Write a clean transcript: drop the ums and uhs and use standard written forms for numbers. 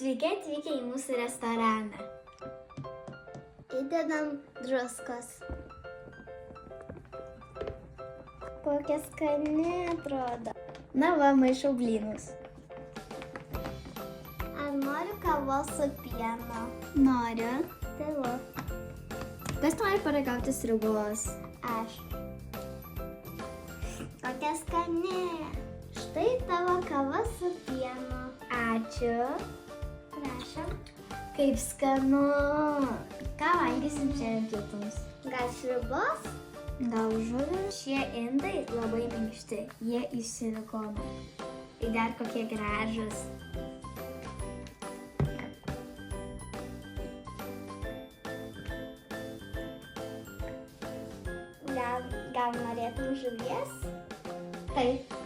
Sveiki atvykę į mūsų restoraną. Įdedam druskos. Kokia skani atrodo. Na va, maišau blynus. Ar noriu kavos su pienu? Noriu. Tai va, Kas nori paragauti sriubos? aš. Kokia skani. Štai tavo kava su pienu. Ačiū. Prašom. Kaip skanu. Ką valgysim šiandien pietums? Gal sriubos? Gal žuvį? Šie indai labai minkšti, jie iš silikono. Tai dar kokie gražus. Gal norėtum žuvies? Taip.